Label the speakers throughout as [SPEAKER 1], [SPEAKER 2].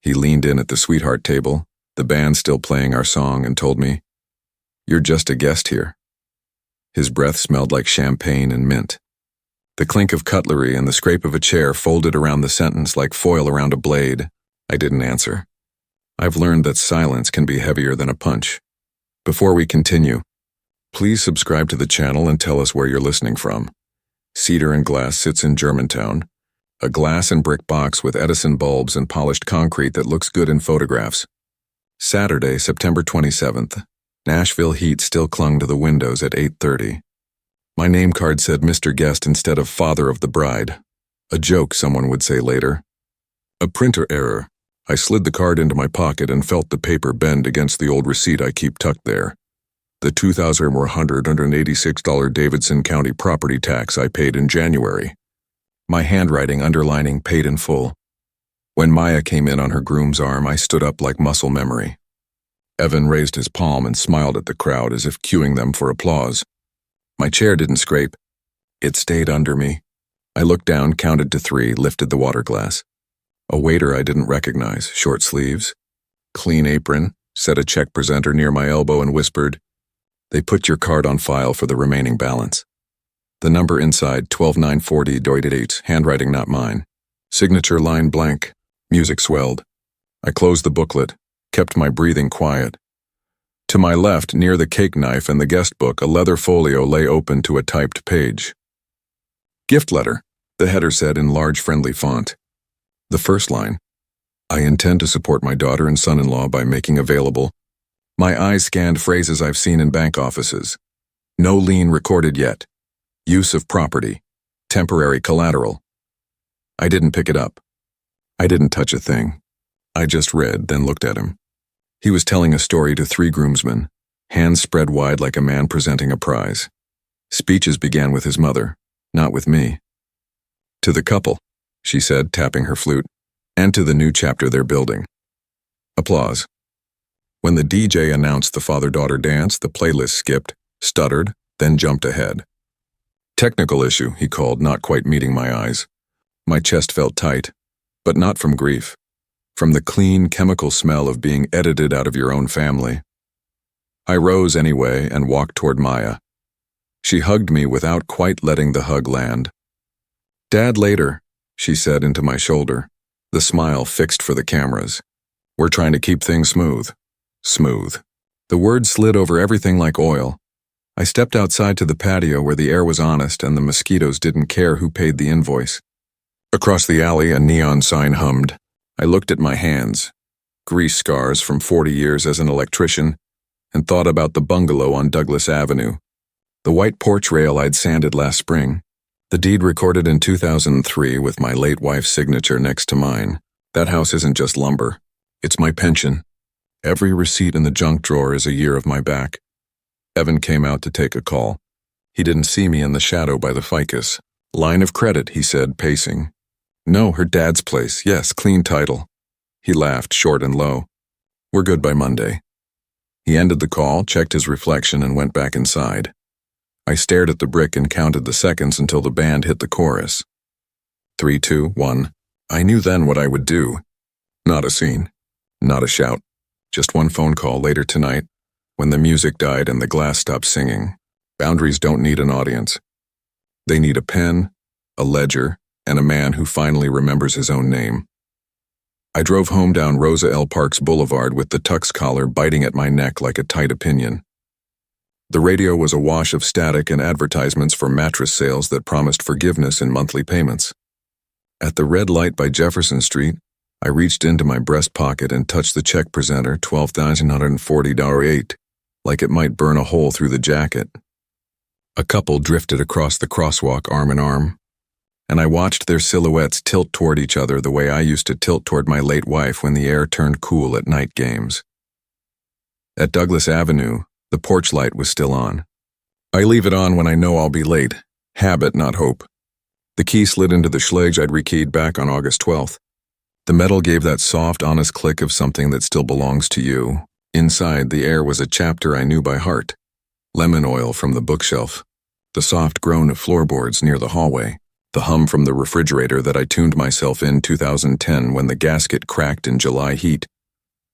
[SPEAKER 1] He leaned in at the sweetheart table, the band still playing our song, and told me, "You're just a guest here." His breath smelled like champagne and mint. The clink of cutlery and the scrape of a chair folded around the sentence like foil around a blade. I didn't answer. I've learned that silence can be heavier than a punch. Before we continue, please subscribe to the channel and tell us where you're listening from. Cedar and Glass sits in Germantown, a glass and brick box with Edison bulbs and polished concrete that looks good in photographs. Saturday, September 27th. Nashville heat still clung to the windows at 8:30. My name card said Mr. Guest instead of Father of the Bride. A joke, someone would say later. A printer error. I slid the card into my pocket and felt the paper bend against the old receipt I keep tucked there. The $2,186 Davidson County property tax I paid in January. My handwriting underlining paid in full. When Maya came in on her groom's arm, I stood up like muscle memory. Evan raised his palm and smiled at the crowd as if cueing them for applause. My chair didn't scrape. It stayed under me. I looked down, counted to 3, lifted the water glass. A waiter I didn't recognize, short sleeves, clean apron, set a check presenter near my elbow and whispered, "They put your card on file for the remaining balance." The number inside, 12940 Deutet, handwriting not mine. Signature line blank. Music swelled. I closed the booklet, kept my breathing quiet. To my left, near the cake knife and the guest book, a leather folio lay open to a typed page. "Gift letter," the header said in large friendly font. The first line, "I intend to support my daughter and son-in-law by making available." My eyes scanned phrases I've seen in bank offices. No lien recorded yet. Use of property. Temporary collateral. I didn't pick it up. I didn't touch a thing. I just read, then looked at him. He was telling a story to 3 groomsmen, hands spread wide like a man presenting a prize. Speeches began with his mother, not with me. "To the couple," she said, tapping her flute, "and to the new chapter they're building." Applause. When the DJ announced the father-daughter dance, the playlist skipped, stuttered, then jumped ahead. "Technical issue," he called, not quite meeting my eyes. My chest felt tight, but not from grief. From the clean, chemical smell of being edited out of your own family. I rose anyway and walked toward Maya. She hugged me without quite letting the hug land. "Dad, later," she said into my shoulder, the smile fixed for the cameras. "We're trying to keep things smooth." Smooth. The word slid over everything like oil. I stepped outside to the patio where the air was honest and the mosquitoes didn't care who paid the invoice. Across the alley, a neon sign hummed. I looked at my hands, grease scars from 40 years as an electrician, and thought about the bungalow on Douglas Avenue, the white porch rail I'd sanded last spring, the deed recorded in 2003 with my late wife's signature next to mine. That house isn't just lumber. It's my pension. Every receipt in the junk drawer is a year of my back. Evan came out to take a call. He didn't see me in the shadow by the ficus. "Line of credit," he said, pacing. "No, her dad's place. Yes, clean title." He laughed, short and low. "We're good by Monday." He ended the call, checked his reflection, and went back inside. I stared at the brick and counted the seconds until the band hit the chorus. 3, 2, 1. I knew then what I would do. Not a scene. Not a shout. Just one phone call later tonight, when the music died and the glass stopped singing. Boundaries don't need an audience. They need a pen, a ledger, and a man who finally remembers his own name. I drove home down Rosa L. Parks Boulevard with the tux collar biting at my neck like a tight opinion. The radio was awash of static and advertisements for mattress sales that promised forgiveness in monthly payments. At the red light by Jefferson Street, I reached into my breast pocket and touched the check presenter, $12,140.08, like it might burn a hole through the jacket. A couple drifted across the crosswalk arm in arm, and I watched their silhouettes tilt toward each other the way I used to tilt toward my late wife when the air turned cool at night games. At Douglas Avenue, the porch light was still on. I leave it on when I know I'll be late. Habit, not hope. The key slid into the Schlage I'd rekeyed back on August 12th. The metal gave that soft, honest click of something that still belongs to you. Inside, the air was a chapter I knew by heart. Lemon oil from the bookshelf. The soft groan of floorboards near the hallway. The hum from the refrigerator that I tuned myself in 2010 when the gasket cracked in July heat.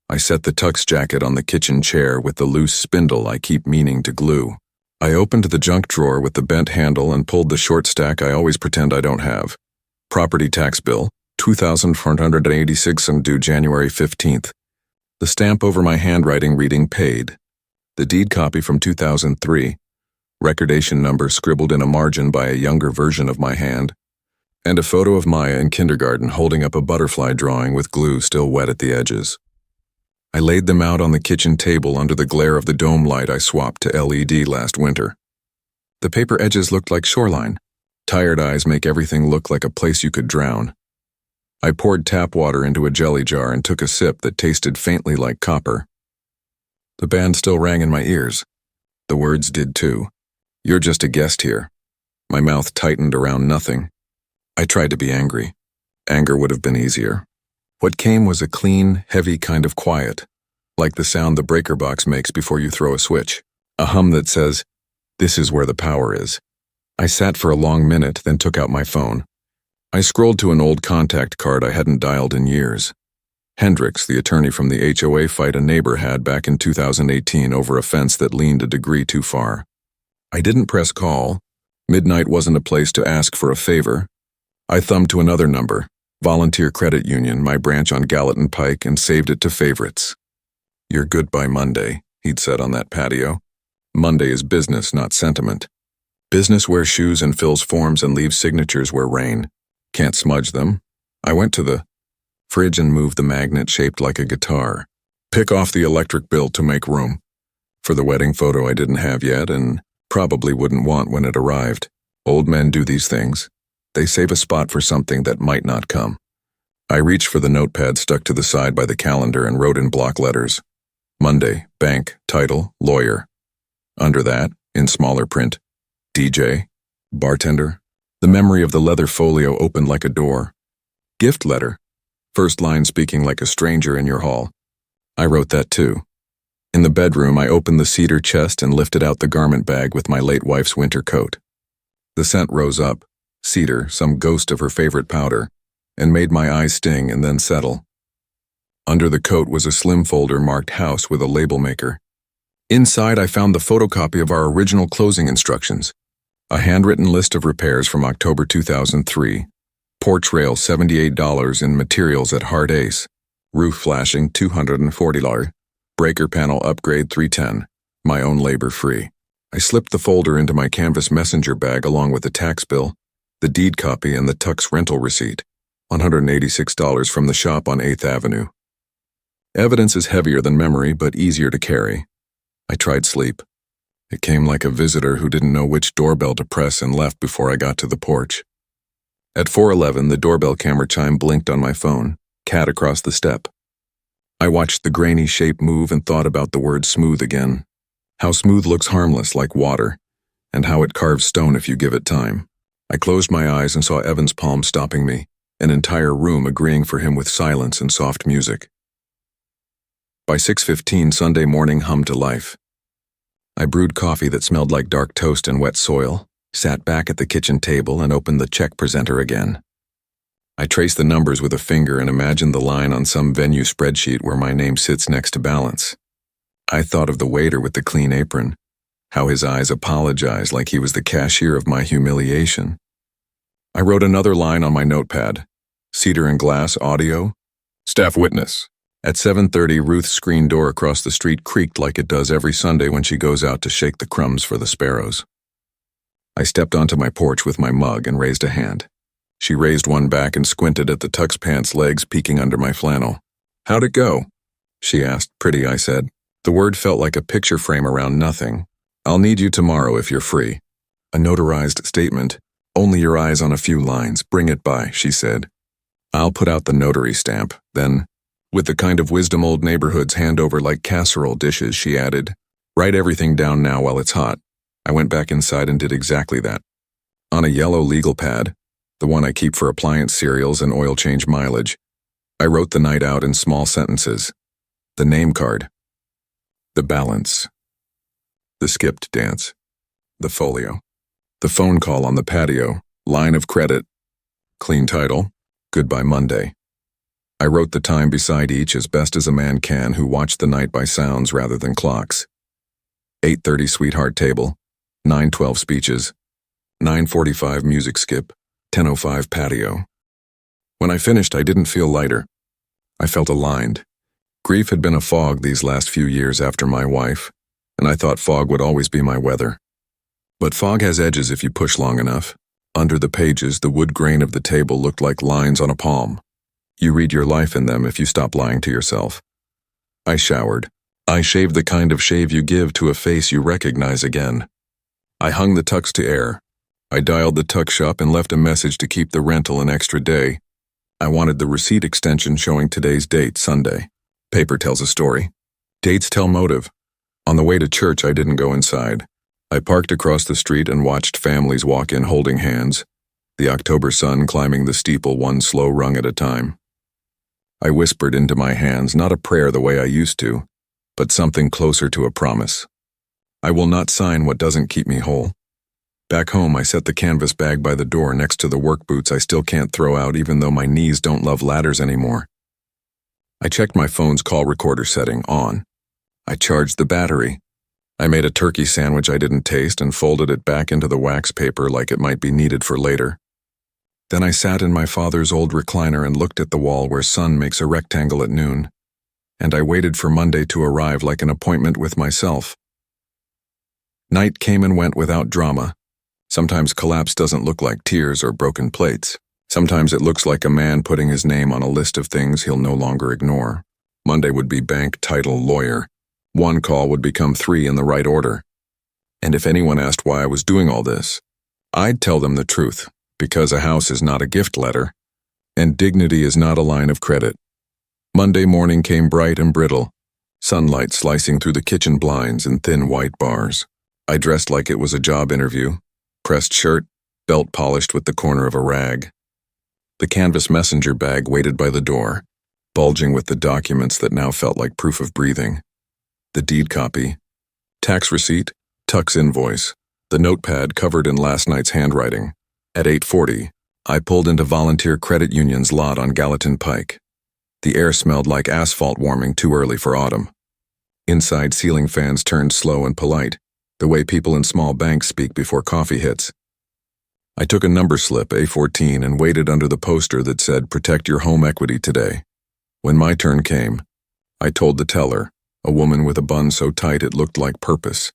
[SPEAKER 1] I set the tux jacket on the kitchen chair with the loose spindle I keep meaning to glue. I opened the junk drawer with the bent handle and pulled the short stack I always pretend I don't have. Property tax bill, $2,486 and due January 15th. The stamp over my handwriting reading paid. The deed copy from 2003. Recordation number scribbled in a margin by a younger version of my hand. And a photo of Maya in kindergarten holding up a butterfly drawing with glue still wet at the edges. I laid them out on the kitchen table under the glare of the dome light I swapped to LED last winter. The paper edges looked like shoreline. Tired eyes make everything look like a place you could drown. I poured tap water into a jelly jar and took a sip that tasted faintly like copper. The band still rang in my ears. The words did too. You're just a guest here. My mouth tightened around nothing. I tried to be angry. Anger would have been easier. What came was a clean, heavy kind of quiet, like the sound the breaker box makes before you throw a switch. A hum that says, "This is where the power is." I sat for a long minute, then took out my phone. I scrolled to an old contact card I hadn't dialed in years. Hendricks, the attorney from the HOA fight a neighbor had back in 2018 over a fence that leaned a degree too far. I didn't press call. Midnight wasn't a place to ask for a favor. I thumbed to another number, Volunteer Credit Union, my branch on Gallatin Pike, and saved it to favorites. "You're good by Monday," he'd said on that patio. Monday is business, not sentiment. Business wears shoes and fills forms and leaves signatures where rain. Can't smudge them. I went to the fridge and moved the magnet shaped like a guitar. Pick off the electric bill to make room. For the wedding photo I didn't have yet and probably wouldn't want when it arrived. Old men do these things. They save a spot for something that might not come. I reached for the notepad stuck to the side by the calendar and wrote in block letters. Monday, bank, title, lawyer. Under that, in smaller print, DJ, bartender. The memory of the leather folio opened like a door. Gift letter. First line speaking like a stranger in your hall. I wrote that too. In the bedroom, I opened the cedar chest and lifted out the garment bag with my late wife's winter coat. The scent rose up. Cedar, some ghost of her favorite powder, and made my eyes sting and then settle. Under the coat was a slim folder marked house with a label maker. Inside I found the photocopy of our original closing instructions, a handwritten list of repairs from October 2003, porch rail $78 in materials at Hard Ace, roof flashing $240, breaker panel upgrade $310, my own labor free. I slipped the folder into my canvas messenger bag along with the tax bill, the deed copy, and the tux rental receipt, $186 from the shop on 8th Avenue. Evidence is heavier than memory, but easier to carry. I tried sleep. It came like a visitor who didn't know which doorbell to press and left before I got to the porch. At 4:11, the doorbell camera chime blinked on my phone, cat across the step. I watched the grainy shape move and thought about the word smooth again. How smooth looks harmless like water, and how it carves stone if you give it time. I closed my eyes and saw Evan's palm stopping me, an entire room agreeing for him with silence and soft music. By 6:15, Sunday morning hummed to life. I brewed coffee that smelled like dark toast and wet soil, sat back at the kitchen table and opened the check presenter again. I traced the numbers with a finger and imagined the line on some venue spreadsheet where my name sits next to balance. I thought of the waiter with the clean apron, how his eyes apologized like he was the cashier of my humiliation. I wrote another line on my notepad, Cedar and Glass Audio, staff witness. At 7:30, Ruth's screen door across the street creaked like it does every Sunday when she goes out to shake the crumbs for the sparrows. I stepped onto my porch with my mug and raised a hand. She raised one back and squinted at the tux pants legs peeking under my flannel. "How'd it go?" she asked. "Pretty," I said. The word felt like a picture frame around nothing. "I'll need you tomorrow if you're free." A notarized statement. "Only your eyes on a few lines. Bring it by," she said. I'll put out the notary stamp. Then, with the kind of wisdom old neighborhoods hand over like casserole dishes, she added, "Write everything down now while it's hot." I went back inside and did exactly that. On a yellow legal pad, the one I keep for appliance cereals and oil change mileage, I wrote the night out in small sentences. The name card. The balance. The skipped dance. The folio. The phone call on the patio. Line of credit. Clean title, Goodbye Monday. I wrote the time beside each as best as a man can who watched the night by sounds rather than clocks. 8:30 sweetheart table, 9:12 speeches, 9:45 music skip, 10:05 patio. When I finished, I didn't feel lighter. I felt aligned. Grief had been a fog these last few years after my wife, and I thought fog would always be my weather. But fog has edges if you push long enough. Under the pages, the wood grain of the table looked like lines on a palm. You read your life in them if you stop lying to yourself. I showered. I shaved the kind of shave you give to a face you recognize again. I hung the tux to air. I dialed the tuck shop and left a message to keep the rental an extra day. I wanted the receipt extension showing today's date, Sunday. Paper tells a story. Dates tell motive. On the way to church, I didn't go inside. I parked across the street and watched families walk in holding hands, the October sun climbing the steeple one slow rung at a time. I whispered into my hands, not a prayer the way I used to, but something closer to a promise. I will not sign what doesn't keep me whole. Back home, I set the canvas bag by the door next to the work boots I still can't throw out even though my knees don't love ladders anymore. I checked my phone's call recorder setting on. I charged the battery. I made a turkey sandwich I didn't taste and folded it back into the wax paper like it might be needed for later. Then I sat in my father's old recliner and looked at the wall where sun makes a rectangle at noon. And I waited for Monday to arrive like an appointment with myself. Night came and went without drama. Sometimes collapse doesn't look like tears or broken plates. Sometimes it looks like a man putting his name on a list of things he'll no longer ignore. Monday would be bank, title, lawyer. One call would become 3 in the right order. And if anyone asked why I was doing all this, I'd tell them the truth, because a house is not a gift letter, and dignity is not a line of credit. Monday morning came bright and brittle, sunlight slicing through the kitchen blinds in thin white bars. I dressed like it was a job interview, pressed shirt, belt polished with the corner of a rag. The canvas messenger bag waited by the door, bulging with the documents that now felt like proof of breathing. The deed copy, tax receipt, Tuck's invoice, the notepad covered in last night's handwriting. At 8:40, I pulled into Volunteer Credit Union's lot on Gallatin Pike. The air smelled like asphalt warming too early for autumn. Inside, ceiling fans turned slow and polite, the way people in small banks speak before coffee hits. I took a number slip, A14, and waited under the poster that said, "Protect your home equity today." When my turn came, I told the teller, a woman with a bun so tight it looked like purpose.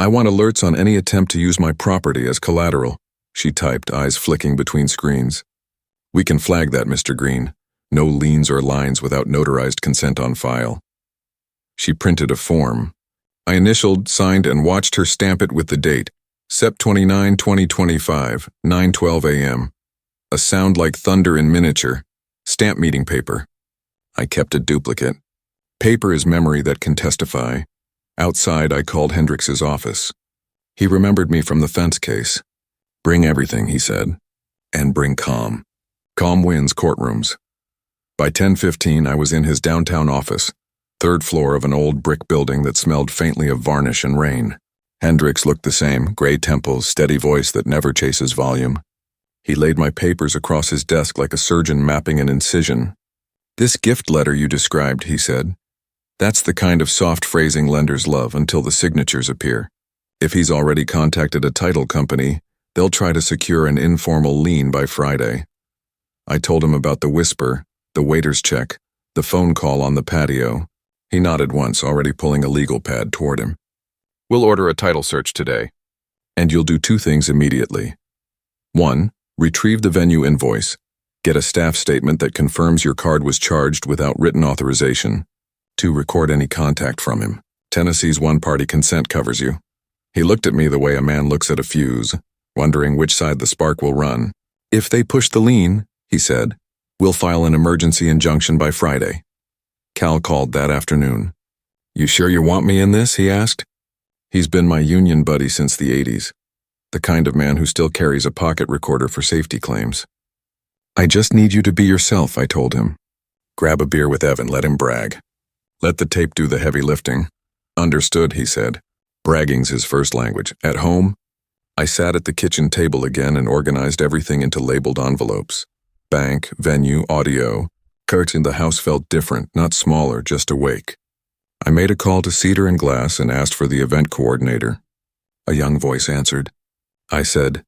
[SPEAKER 1] "I want alerts on any attempt to use my property as collateral," she typed, eyes flicking between screens. "We can flag that, Mr. Green. No liens or lines without notarized consent on file." She printed a form. I initialed, signed, and watched her stamp it with the date, Sept 29, 2025, 9:12 a.m. A sound like thunder in miniature. Stamp meeting paper. I kept a duplicate. Paper is memory that can testify. Outside, I called Hendrix's office. He remembered me from the fence case. "Bring everything," he said. "And bring calm. Calm wins courtrooms." By 10:15, I was in his downtown office, 3rd floor of an old brick building that smelled faintly of varnish and rain. Hendrix looked the same, gray temples, steady voice that never chases volume. He laid my papers across his desk like a surgeon mapping an incision. "This gift letter you described," he said. "That's the kind of soft phrasing lenders love until the signatures appear. If he's already contacted a title company, they'll try to secure an informal lien by Friday." I told him about the whisper, the waiter's check, the phone call on the patio. He nodded once, already pulling a legal pad toward him. "We'll order a title search today. And you'll do 2 things immediately. 1, retrieve the venue invoice. Get a staff statement that confirms your card was charged without written authorization. 2, record any contact from him. Tennessee's one-party consent covers you." He looked at me the way a man looks at a fuse, wondering which side the spark will run. "If they push the lien," he said, "we'll file an emergency injunction by Friday." Cal called that afternoon. "You sure you want me in this?" he asked. He's been my union buddy since the 80s, the kind of man who still carries a pocket recorder for safety claims. "I just need you to be yourself," I told him. "Grab a beer with Evan, let him brag. Let the tape do the heavy lifting." "Understood," he said. Bragging's his first language. At home, I sat at the kitchen table again and organized everything into labeled envelopes. Bank, venue, audio. In the house felt different, not smaller, just awake. I made a call to Cedar and Glass and asked for the event coordinator. A young voice answered. I said,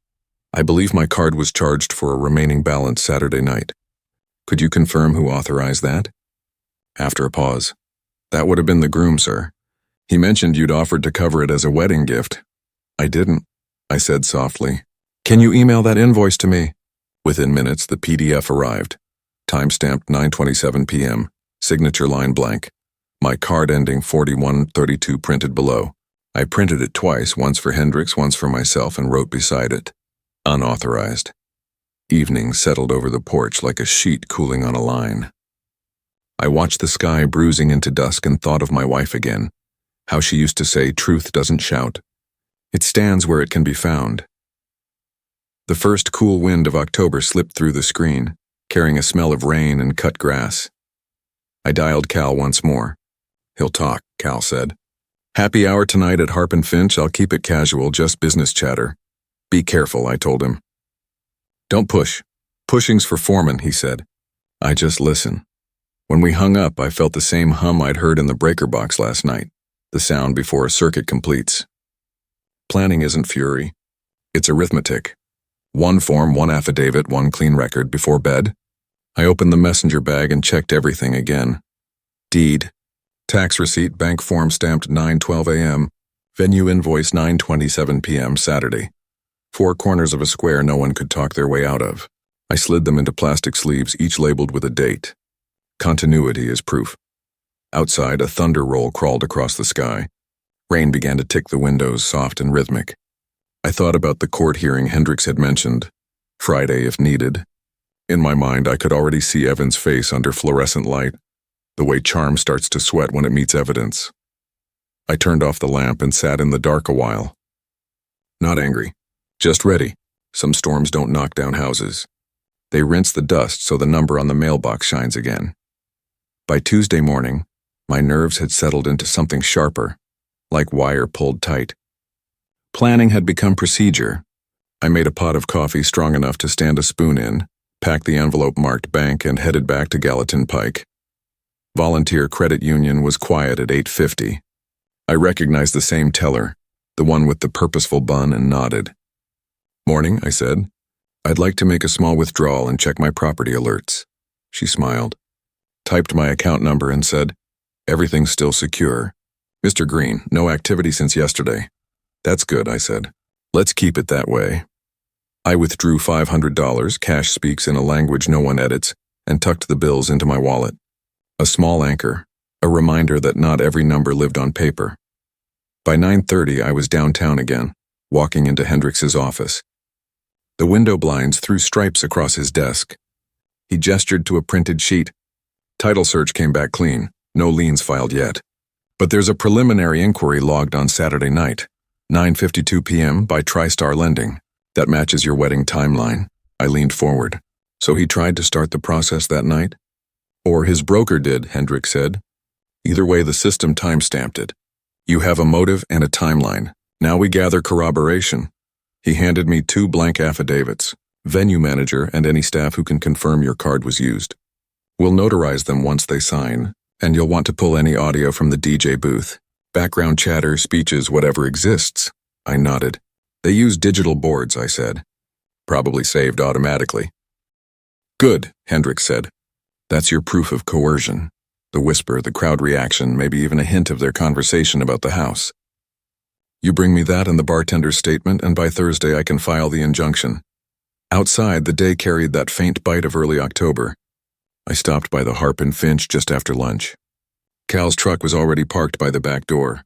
[SPEAKER 1] I believe my card was charged for a remaining balance Saturday night. Could you confirm who authorized that? After a pause. That would have been the groom, sir. He mentioned you'd offered to cover it as a wedding gift. I didn't, I said softly. Can you email that invoice to me? Within minutes, the PDF arrived. Timestamped 9:27 p.m., signature line blank. My card ending 4132 printed below. I printed it twice, once for Hendricks, once for myself, and wrote beside it, unauthorized. Evening settled over the porch like a sheet cooling on a line. I watched the sky bruising into dusk and thought of my wife again, how she used to say, truth doesn't shout. It stands where it can be found. The first cool wind of October slipped through the screen, carrying a smell of rain and cut grass. I dialed Cal once more. He'll talk, Cal said. Happy hour tonight at Harp and Finch. I'll keep it casual, just business chatter. Be careful, I told him. Don't push. Pushing's for foreman, he said. I just listen. When we hung up, I felt the same hum I'd heard in the breaker box last night, the sound before a circuit completes. Planning isn't fury. It's arithmetic. One form, one affidavit, one clean record before bed. I opened the messenger bag and checked everything again. Deed, tax receipt, bank form stamped 9:12 a.m., venue invoice 9:27 p.m. Saturday. 4 corners of a square no one could talk their way out of. I slid them into plastic sleeves, each labeled with a date. Continuity is proof. Outside, a thunder roll crawled across the sky. Rain began to tick the windows, soft and rhythmic. I thought about the court hearing Hendricks had mentioned. Friday, if needed. In my mind, I could already see Evan's face under fluorescent light, the way charm starts to sweat when it meets evidence. I turned off the lamp and sat in the dark a while. Not angry, just ready. Some storms don't knock down houses. They rinse the dust so the number on the mailbox shines again. By Tuesday morning, my nerves had settled into something sharper, like wire pulled tight. Planning had become procedure. I made a pot of coffee strong enough to stand a spoon in, packed the envelope marked bank, and headed back to Gallatin Pike. Volunteer Credit Union was quiet at 8:50. I recognized the same teller, the one with the purposeful bun, and nodded. Morning, I said. I'd like to make a small withdrawal and check my property alerts. She smiled, typed my account number, and said, everything's still secure. Mr. Green, no activity since yesterday. That's good, I said. Let's keep it that way. I withdrew $500, cash speaks in a language no one edits, and tucked the bills into my wallet. A small anchor, a reminder that not every number lived on paper. By 9:30, I was downtown again, walking into Hendricks's office. The window blinds threw stripes across his desk. He gestured to a printed sheet. Title search came back clean, no liens filed yet. But there's a preliminary inquiry logged on Saturday night, 9:52 p.m. by TriStar Lending. That matches your wedding timeline. I leaned forward. So he tried to start the process that night? Or his broker did, Hendricks said. Either way, the system time-stamped it. You have a motive and a timeline. Now we gather corroboration. He handed me 2 blank affidavits, venue manager and any staff who can confirm your card was used. We'll notarize them once they sign, and you'll want to pull any audio from the DJ booth. Background chatter, speeches, whatever exists. I nodded. They use digital boards, I said. Probably saved automatically. Good, Hendricks said. That's your proof of coercion. The whisper, the crowd reaction, maybe even a hint of their conversation about the house. You bring me that and the bartender's statement, and by Thursday I can file the injunction. Outside, the day carried that faint bite of early October. I stopped by the Harp and Finch just after lunch. Cal's truck was already parked by the back door.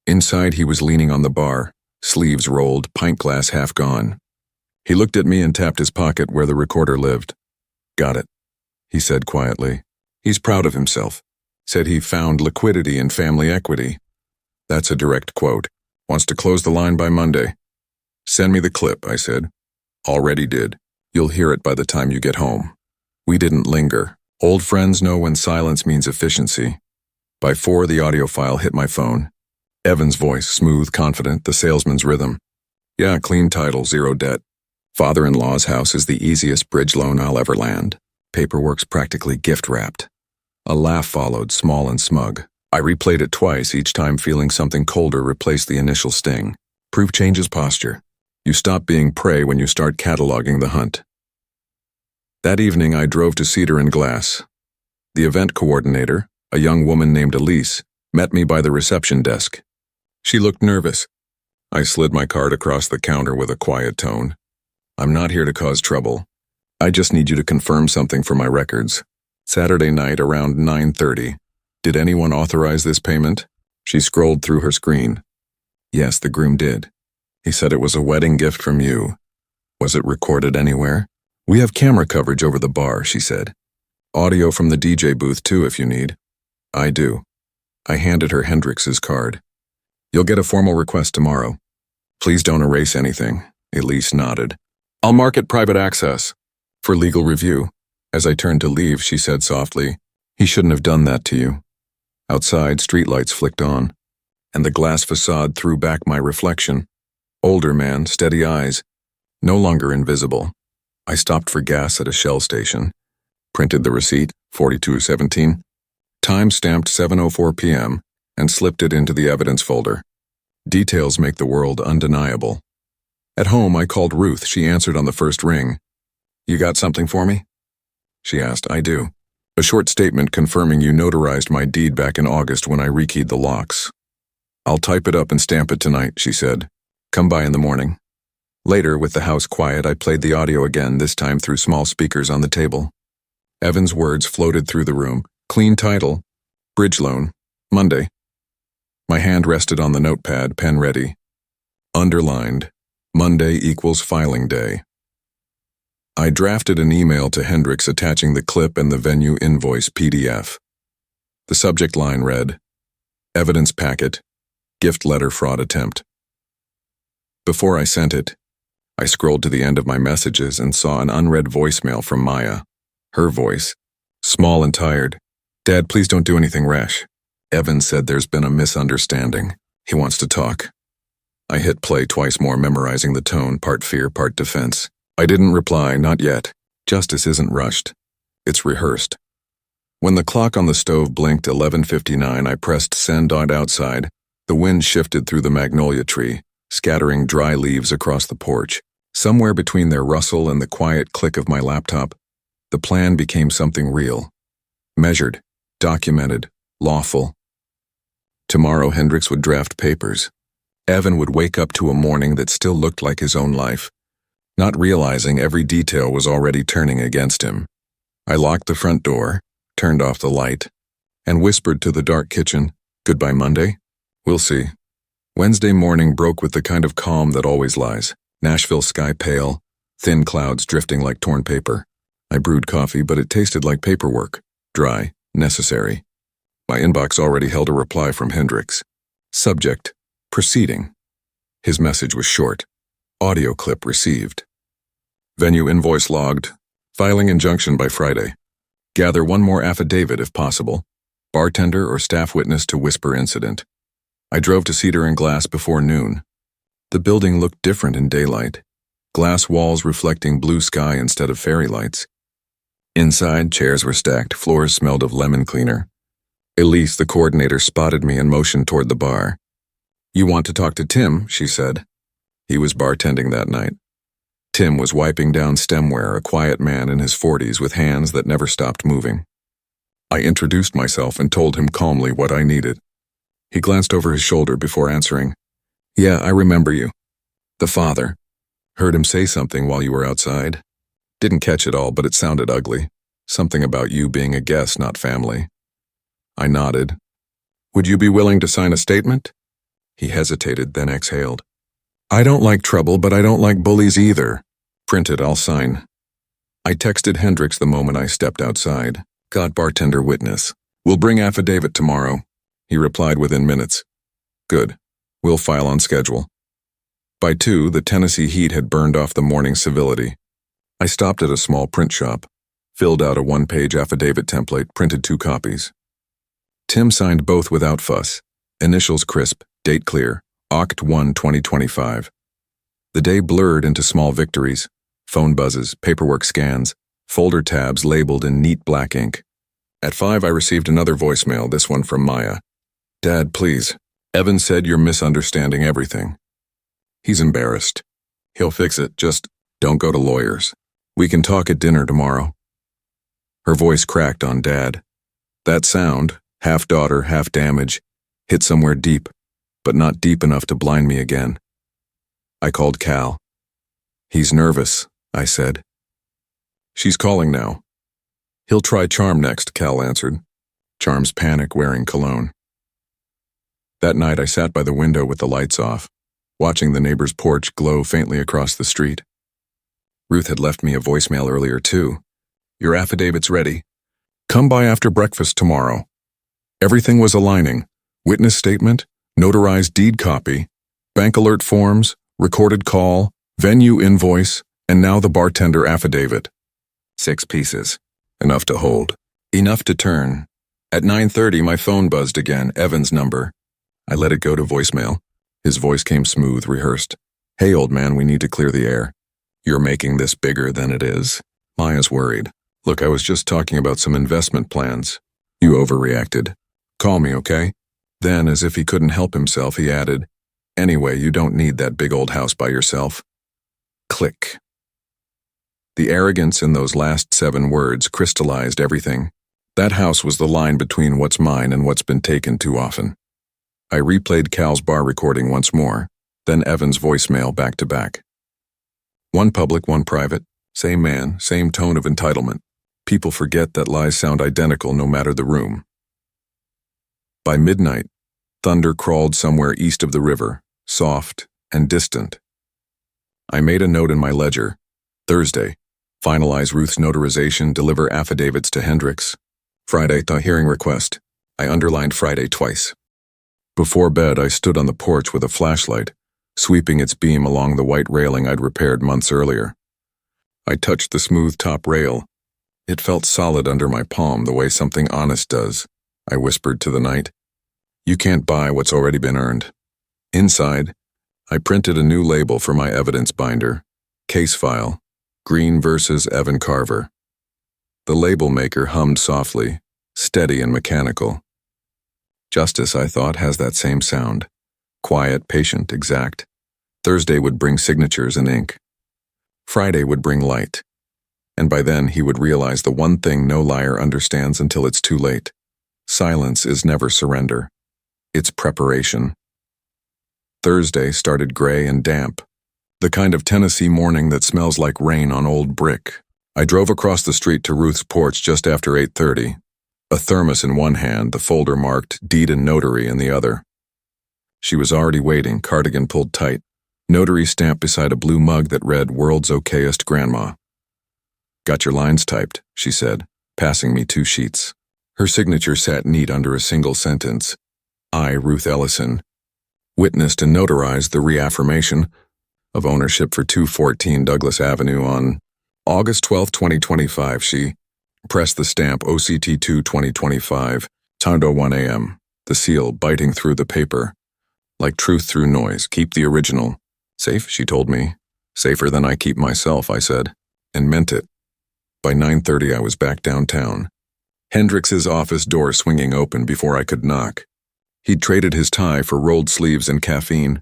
[SPEAKER 1] Inside, he was leaning on the bar, sleeves rolled, pint glass half gone. He looked at me and tapped his pocket where the recorder lived. Got it, he said quietly. He's proud of himself. Said he found liquidity in family equity. That's a direct quote. Wants to close the line by Monday. Send me the clip, I said. Already did. You'll hear it by the time you get home. We didn't linger. Old friends know when silence means efficiency. By 4, the audio file hit my phone. Evan's voice, smooth, confident, the salesman's rhythm. Yeah, clean title, 0 debt. Father-in-law's house is the easiest bridge loan I'll ever land. Paperwork's practically gift-wrapped. A laugh followed, small and smug. I replayed it twice, each time feeling something colder replace the initial sting. Proof changes posture. You stop being prey when you start cataloging the hunt. That evening, I drove to Cedar and Glass. The event coordinator, a young woman named Elise, met me by the reception desk. She looked nervous. I slid my card across the counter with a quiet tone. I'm not here to cause trouble. I just need you to confirm something for my records. Saturday night around 9:30. Did anyone authorize this payment? She scrolled through her screen. Yes, the groom did. He said it was a wedding gift from you. Was it recorded anywhere? We have camera coverage over the bar, she said. Audio from the DJ booth too if you need. I do. I handed her Hendrix's card. You'll get a formal request tomorrow. Please don't erase anything. Elise nodded. I'll mark it private access. For legal review. As I turned to leave, she said softly, he shouldn't have done that to you. Outside, streetlights flicked on, and the glass facade threw back my reflection. Older man, steady eyes, no longer invisible. I stopped for gas at a Shell station, printed the receipt, 4217, time-stamped 7:04 p.m., and slipped it into the evidence folder. Details make the world undeniable. At home, I called Ruth. She answered on the first ring. You got something for me? She asked. I do. A short statement confirming you notarized my deed back in August when I rekeyed the locks. I'll type it up and stamp it tonight, she said. Come by in the morning. Later, with the house quiet, I played the audio again, this time through small speakers on the table. Evan's words floated through the room. Clean title. Bridge loan. Monday. My hand rested on the notepad, pen ready. Underlined. Monday equals filing day. I drafted an email to Hendrix attaching the clip and the venue invoice PDF. The subject line read, Evidence packet, gift letter fraud attempt. Before I sent it, I scrolled to the end of my messages and saw an unread voicemail from Maya. Her voice, small and tired. Dad, please don't do anything rash. Evan said there's been a misunderstanding. He wants to talk. I hit play twice more, memorizing the tone, part fear, part defense. I didn't reply, not yet. Justice isn't rushed. It's rehearsed. When the clock on the stove blinked 11:59, I pressed send. Outside, the wind shifted through the magnolia tree, scattering dry leaves across the porch. Somewhere between their rustle and the quiet click of my laptop, the plan became something real. Measured, documented, lawful. Tomorrow Hendrix would draft papers. Evan would wake up to a morning that still looked like his own life, not realizing every detail was already turning against him. I locked the front door, turned off the light, and whispered to the dark kitchen, Goodbye Monday? We'll see. Wednesday morning broke with the kind of calm that always lies. Nashville sky pale, thin clouds drifting like torn paper. I brewed coffee, but it tasted like paperwork. Dry, necessary. My inbox already held a reply from Hendrix. Subject, proceeding. His message was short. Audio clip received. Venue invoice logged. Filing injunction by Friday. Gather one more affidavit if possible. Bartender or staff witness to whisper incident. I drove to Cedar and Glass before noon. The building looked different in daylight. Glass walls reflecting blue sky instead of fairy lights. Inside, chairs were stacked, floors smelled of lemon cleaner. Elise, the coordinator, spotted me and motioned toward the bar. You want to talk to Tim, she said. He was bartending that night. Tim was wiping down stemware, a quiet man in his 40s with hands that never stopped moving. I introduced myself and told him calmly what I needed. He glanced over his shoulder before answering. Yeah, I remember you. The father. Heard him say something while you were outside. Didn't catch it all, but it sounded ugly. Something about you being a guest, not family. I nodded. Would you be willing to sign a statement? He hesitated, then exhaled. I don't like trouble, but I don't like bullies either. Printed, I'll sign. I texted Hendrix the moment I stepped outside. Got bartender witness. We'll bring affidavit tomorrow. He replied within minutes. Good. We'll file on schedule. By 2, the Tennessee heat had burned off the morning civility. I stopped at a small print shop, filled out a 1-page affidavit template, printed 2 copies. Tim signed both without fuss. Initials crisp, date clear, Oct. 1, 2025. The day blurred into small victories. Phone buzzes, paperwork scans, folder tabs labeled in neat black ink. At 5, I received another voicemail, this one from Maya. Dad, please. Evan said you're misunderstanding everything. He's embarrassed. He'll fix it, just don't go to lawyers. We can talk at dinner tomorrow. Her voice cracked on Dad. That sound, half daughter, half damage, hit somewhere deep, but not deep enough to blind me again. I called Cal. He's nervous, I said. She's calling now. He'll try Charm next, Cal answered. Charm's panic wearing cologne. That night I sat by the window with the lights off, watching the neighbor's porch glow faintly across the street. Ruth had left me a voicemail earlier too. Your affidavit's ready. Come by after breakfast tomorrow. Everything was aligning. Witness statement, notarized deed copy, bank alert forms, recorded call, venue invoice, and now the bartender affidavit. 6 pieces. Enough to hold. Enough to turn. At 9:30, my phone buzzed again, Evan's number. I let it go to voicemail. His voice came smooth, rehearsed. Hey, old man, we need to clear the air. You're making this bigger than it is. Maya's worried. Look, I was just talking about some investment plans. You overreacted. Call me, okay? Then, as if he couldn't help himself, he added, Anyway, you don't need that big old house by yourself. Click. The arrogance in those last 7 words crystallized everything. That house was the line between what's mine and what's been taken too often. I replayed Cal's bar recording once more, then Evan's voicemail back to back. One public, one private. Same man, same tone of entitlement. People forget that lies sound identical no matter the room. By midnight, thunder crawled somewhere east of the river, soft and distant. I made a note in my ledger. Thursday, finalize Ruth's notarization, deliver affidavits to Hendricks. Friday, the hearing request. I underlined Friday twice. Before bed, I stood on the porch with a flashlight, sweeping its beam along the white railing I'd repaired months earlier. I touched the smooth top rail. It felt solid under my palm the way something honest does. I whispered to the night. You can't buy what's already been earned. Inside, I printed a new label for my evidence binder. Case file, Green versus Evan Carver. The label maker hummed softly, steady and mechanical. Justice, I thought, has that same sound. Quiet, patient, exact. Thursday would bring signatures and ink. Friday would bring light. And by then he would realize the one thing no liar understands until it's too late. Silence is never surrender. It's preparation. Thursday started gray and damp. The kind of Tennessee morning that smells like rain on old brick. I drove across the street to Ruth's porch just after 8:30. A thermos in one hand, the folder marked Deed and Notary in the other. She was already waiting, cardigan pulled tight. Notary stamp beside a blue mug that read World's Okayest Grandma. Got your lines typed, she said, passing me 2 sheets. Her signature sat neat under a single sentence. I, Ruth Ellison, witnessed and notarized the reaffirmation of ownership for 214 Douglas Avenue on August 12, 2025. She pressed the stamp OCT2 2025, time 1 a.m., the seal biting through the paper. Like truth through noise, keep the original. Safe, she told me. Safer than I keep myself, I said, and meant it. By 9:30 I was back downtown. Hendricks's office door swinging open before I could knock. He'd traded his tie for rolled sleeves and caffeine.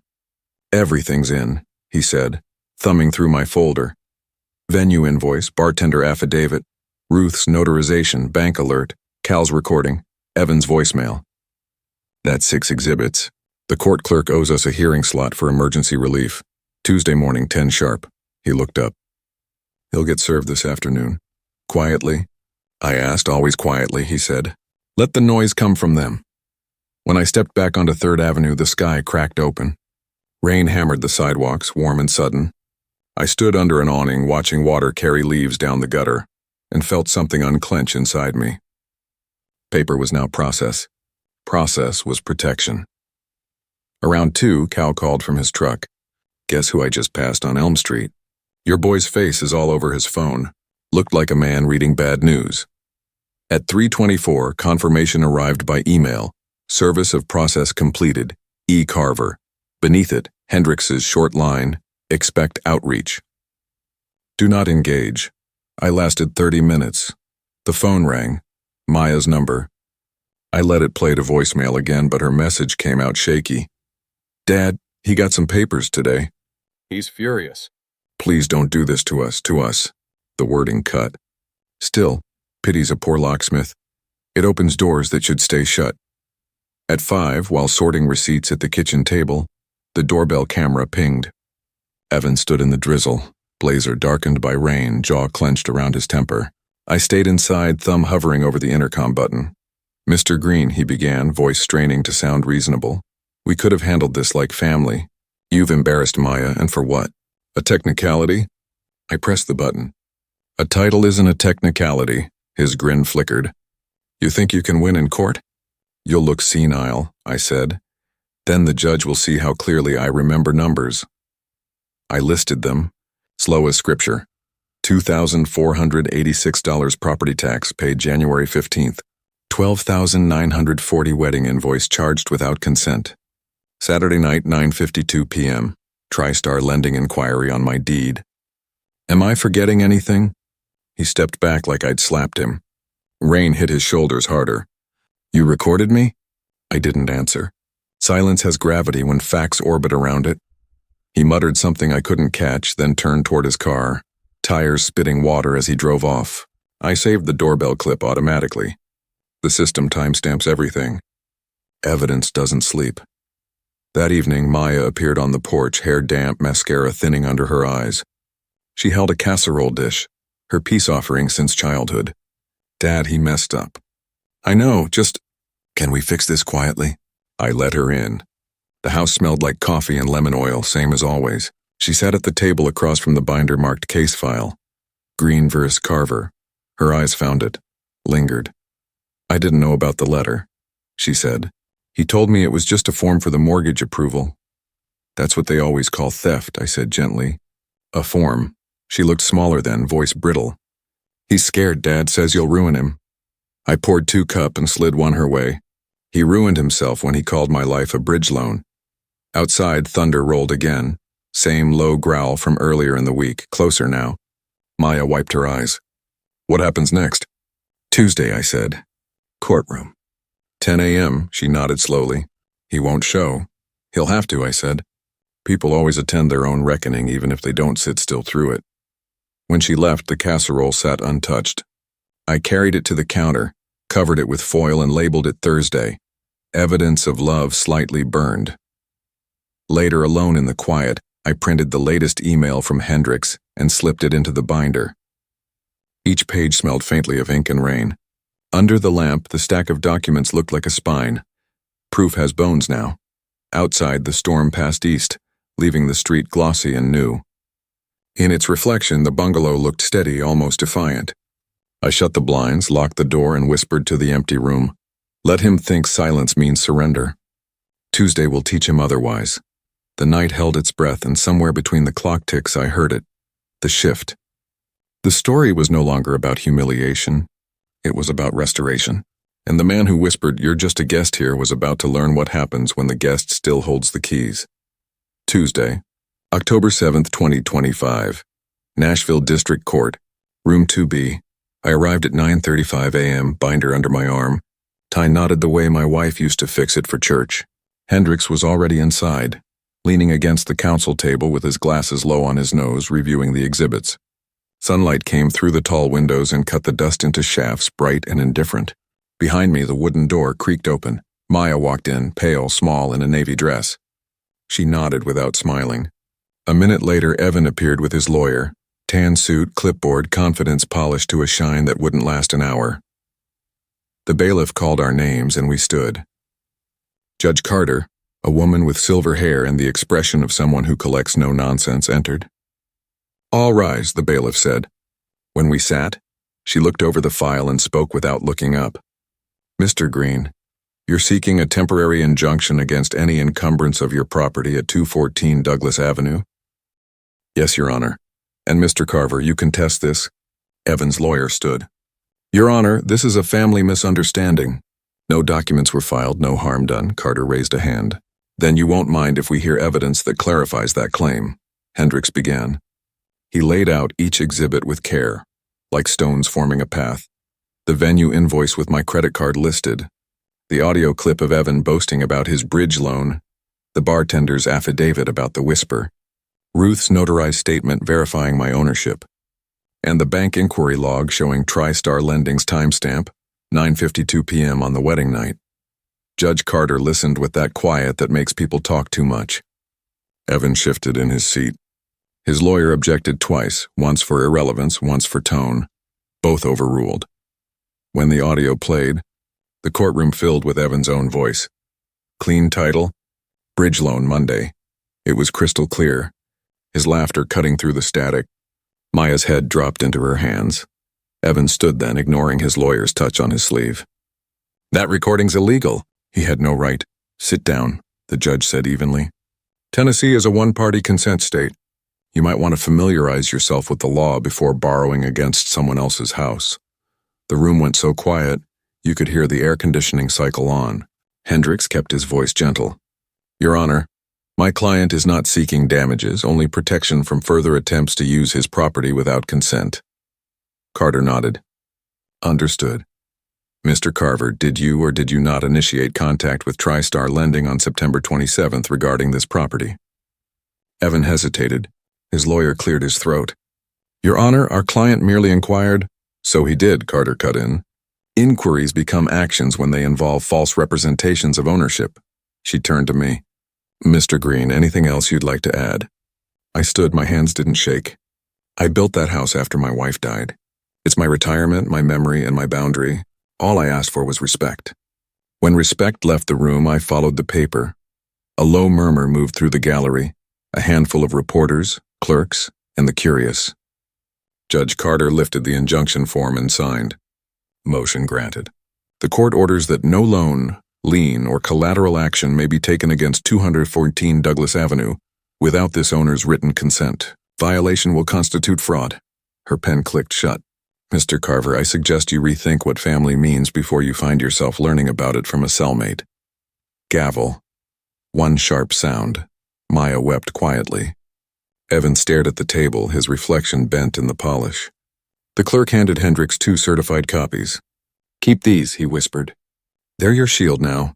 [SPEAKER 1] Everything's in, he said, thumbing through my folder. Venue invoice, bartender affidavit, Ruth's notarization, bank alert, Cal's recording, Evan's voicemail. That's 6 exhibits. The court clerk owes us a hearing slot for emergency relief. Tuesday morning, 10 sharp. He looked up. He'll get served this afternoon. Quietly? I asked, always quietly, he said. Let the noise come from them. When I stepped back onto 3rd Avenue, the sky cracked open. Rain hammered the sidewalks, warm and sudden. I stood under an awning watching water carry leaves down the gutter and felt something unclench inside me. Paper was now process. Process was protection. Around 2, Cal called from his truck. Guess who I just passed on Elm Street? Your boy's face is all over his phone. Looked like a man reading bad news. At 3:24, confirmation arrived by email. Service of process completed. E. Carver. Beneath it, Hendricks's short line, expect outreach. Do not engage. I lasted 30 minutes. The phone rang. Maya's number. I let it play to voicemail again, but her message came out shaky. Dad, he got some papers today.
[SPEAKER 2] He's furious.
[SPEAKER 1] Please don't do this to us. The wording cut. Still, pity's a poor locksmith. It opens doors that should stay shut. At 5, while sorting receipts at the kitchen table, the doorbell camera pinged. Evan stood in the drizzle, blazer darkened by rain, jaw clenched around his temper. I stayed inside, thumb hovering over the intercom button. Mr. Green, he began, voice straining to sound reasonable. We could have handled this like family. You've embarrassed Maya, and for what? A technicality? I pressed the button. A title isn't a technicality. His grin flickered. You think you can win in court? You'll look senile, I said. Then the judge will see how clearly I remember numbers. I listed them, slow as scripture. $2,486 property tax paid January 15th. $12,940 wedding invoice charged without consent. Saturday night, 9:52 p.m. TriStar lending inquiry on my deed. Am I forgetting anything? He stepped back like I'd slapped him. Rain hit his shoulders harder. You recorded me? I didn't answer. Silence has gravity when facts orbit around it. He muttered something I couldn't catch, then turned toward his car, tires spitting water as he drove off. I saved the doorbell clip automatically. The system timestamps everything. Evidence doesn't sleep. That evening, Maya appeared on the porch, hair damp, mascara thinning under her eyes. She held a casserole dish, her peace offering since childhood. Dad, he messed up. I know, can we fix this quietly? I let her in. The house smelled like coffee and lemon oil, same as always. She sat at the table across from the binder-marked case file. Green vs. Carver. Her eyes found it, lingered. I didn't know about the letter, she said. He told me it was just a form for the mortgage approval. That's what they always call theft, I said gently. A form. She looked smaller then, voice brittle. He's scared, Dad says you'll ruin him. I poured 2 cups and slid one her way. He ruined himself when he called my life a bridge loan. Outside, thunder rolled again. Same low growl from earlier in the week, closer now. Maya wiped her eyes. What happens next? Tuesday, I said. Courtroom. 10 a.m., she nodded slowly. He won't show. He'll have to, I said. People always attend their own reckoning, even if they don't sit still through it. When she left, the casserole sat untouched. I carried it to the counter, covered it with foil and labeled it Thursday. Evidence of love slightly burned. Later, alone in the quiet, I printed the latest email from Hendricks and slipped it into the binder. Each page smelled faintly of ink and rain. Under the lamp, the stack of documents looked like a spine. Proof has bones now. Outside, the storm passed east, leaving the street glossy and new. In its reflection, the bungalow looked steady, almost defiant. I shut the blinds, locked the door, and whispered to the empty room. Let him think silence means surrender. Tuesday will teach him otherwise. The night held its breath, and somewhere between the clock ticks I heard it. The shift. The story was no longer about humiliation. It was about restoration. And the man who whispered, "You're just a guest here," was about to learn what happens when the guest still holds the keys. Tuesday, October 7th, 2025. Nashville District Court, Room 2B. I arrived at 9:35 a.m., binder under my arm. Tie knotted the way my wife used to fix it for church. Hendricks was already inside, leaning against the counsel table with his glasses low on his nose, reviewing the exhibits. Sunlight came through the tall windows and cut the dust into shafts, bright and indifferent. Behind me, the wooden door creaked open. Maya walked in, pale, small, in a navy dress. She nodded without smiling. A minute later, Evan appeared with his lawyer. Tan suit, clipboard, confidence polished to a shine that wouldn't last an hour. The bailiff called our names and we stood. Judge Carter, a woman with silver hair and the expression of someone who collects no nonsense, entered. All rise, the bailiff said. When we sat, she looked over the file and spoke without looking up. Mr. Green, you're seeking a temporary injunction against any encumbrance of your property at 214 Douglas Avenue? Yes, Your Honor. And Mr. Carver, you contest this? Evan's lawyer stood. Your Honor, this is a family misunderstanding. No documents were filed, no harm done. Carter raised a hand. Then you won't mind if we hear evidence that clarifies that claim. Hendricks began. He laid out each exhibit with care, like stones forming a path. The venue invoice with my credit card listed, the audio clip of Evan boasting about his bridge loan, the bartender's affidavit about the whisper, Ruth's notarized statement verifying my ownership, and the bank inquiry log showing TriStar Lending's timestamp, 9:52 p.m. on the wedding night. Judge Carter listened with that quiet that makes people talk too much. Evan shifted in his seat. His lawyer objected twice, once for irrelevance, once for tone. Both overruled. When the audio played, the courtroom filled with Evan's own voice. Clean title, Bridge Loan Monday. It was crystal clear, his laughter cutting through the static. Maya's head dropped into her hands. Evan stood then, ignoring his lawyer's touch on his sleeve. That recording's illegal. He had no right. Sit down, the judge said evenly. Tennessee is a one-party consent state. You might want to familiarize yourself with the law before borrowing against someone else's house. The room went so quiet, you could hear the air conditioning cycle on. Hendricks kept his voice gentle. Your Honor, my client is not seeking damages, only protection from further attempts to use his property without consent. Carter nodded. Understood. Mr. Carver, did you or did you not initiate contact with TriStar Lending on September 27th regarding this property? Evan hesitated. His lawyer cleared his throat. Your Honor, our client merely inquired. So he did, Carter cut in. Inquiries become actions when they involve false representations of ownership. She turned to me. Mr. Green, anything else you'd like to add? I stood, my hands didn't shake. I built that house after my wife died. It's my retirement, my memory, and my boundary. All I asked for was respect. When respect left the room, I followed the paper. A low murmur moved through the gallery, a handful of reporters, clerks, and the curious. Judge Carter lifted the injunction form and signed. Motion granted. The court orders that no loan, lien, or collateral action may be taken against 214 Douglas Avenue without this owner's written consent. Violation will constitute fraud. Her pen clicked shut. Mr. Carver, I suggest you rethink what family means before you find yourself learning about it from a cellmate. Gavel. One sharp sound. Maya wept quietly. Evan stared at the table, his reflection bent in the polish. The clerk handed Hendricks 2 certified copies. Keep these, he whispered. They're your shield now.